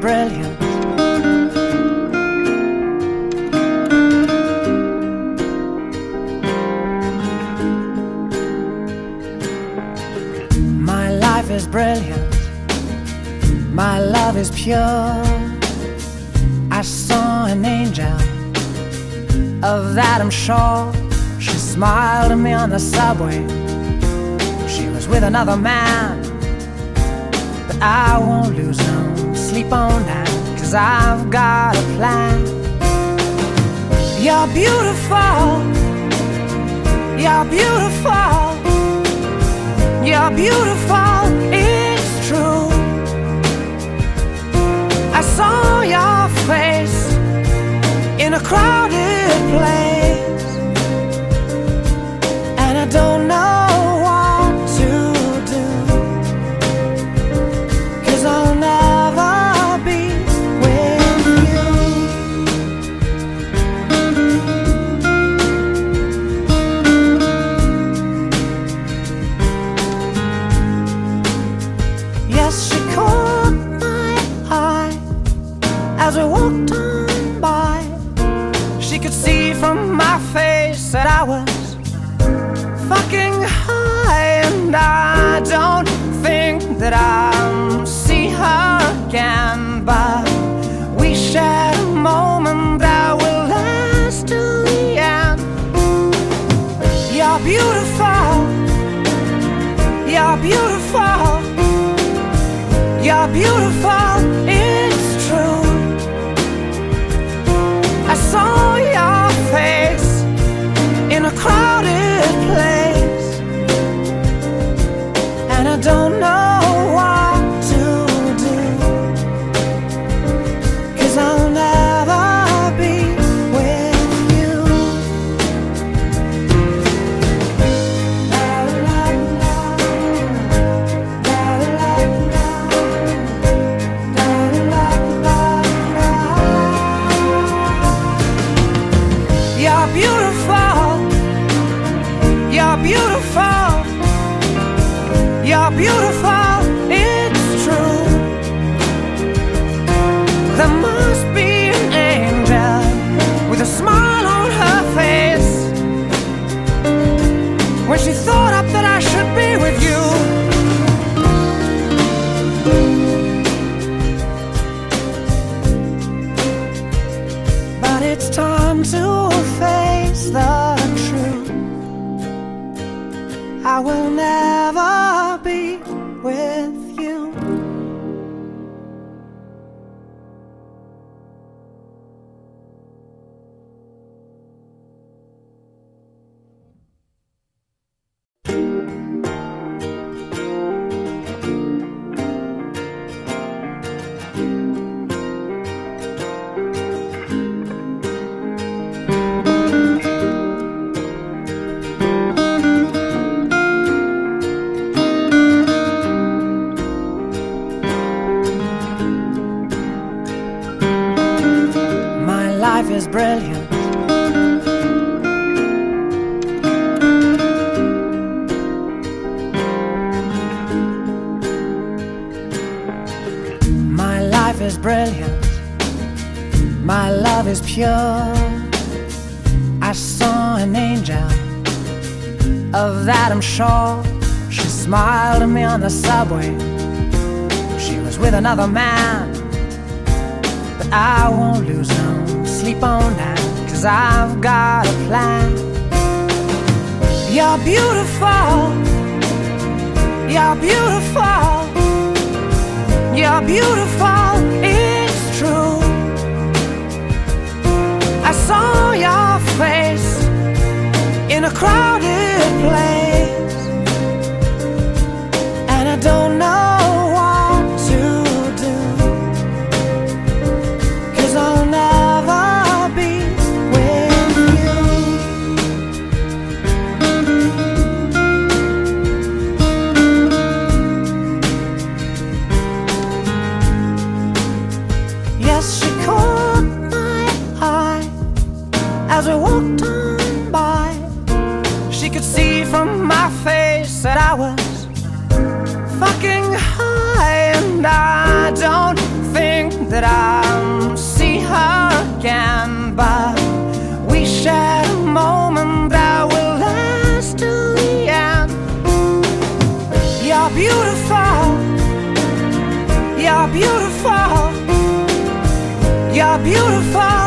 brilliant. My life is brilliant. My love is pure. I saw an angel, of that I'm sure. She smiled at me on the subway. She was with another man, but I won't lose no sleep on that, 'cause I've got a plan. You're beautiful. You're beautiful. You're beautiful, it's true. I saw your face in a crowded place, and I don't know what to do, 'cause I'll never be with you. Yes, she caught my eye as we walked on by. She could see from my face that I was fucking high, and I don't think that I'll see her again, but we shared a moment that will last till the end. You're beautiful. You're beautiful. You're beautiful, it's true. I saw your face in a crowded place, and I don't know what to do, 'cause I'll never be with you. La, la, la, la, la, la. You're beautiful. You're beautiful. You're beautiful, it's true. There must be an angel with a smile on her face when she thought up that I should be with you. But it's time to face the truth. I will never be with you. Life is brilliant. My life is brilliant. My love is pure. I saw an angel, of that I'm sure. She smiled at me on the subway. She was with another man, but I won't lose no sleep on that, 'cause I've got a plan. You're beautiful. You're beautiful. You're beautiful, it's true. I saw your face in a crowded place, and I don't know what to do, 'cause I'll never be with you. Yes, she caught my eye as we walked on by. She could see from my face that I was fucking high, and I don't think that I'll see her again, but we shared a moment that will last till the end. You're beautiful, you're beautiful, you're beautiful.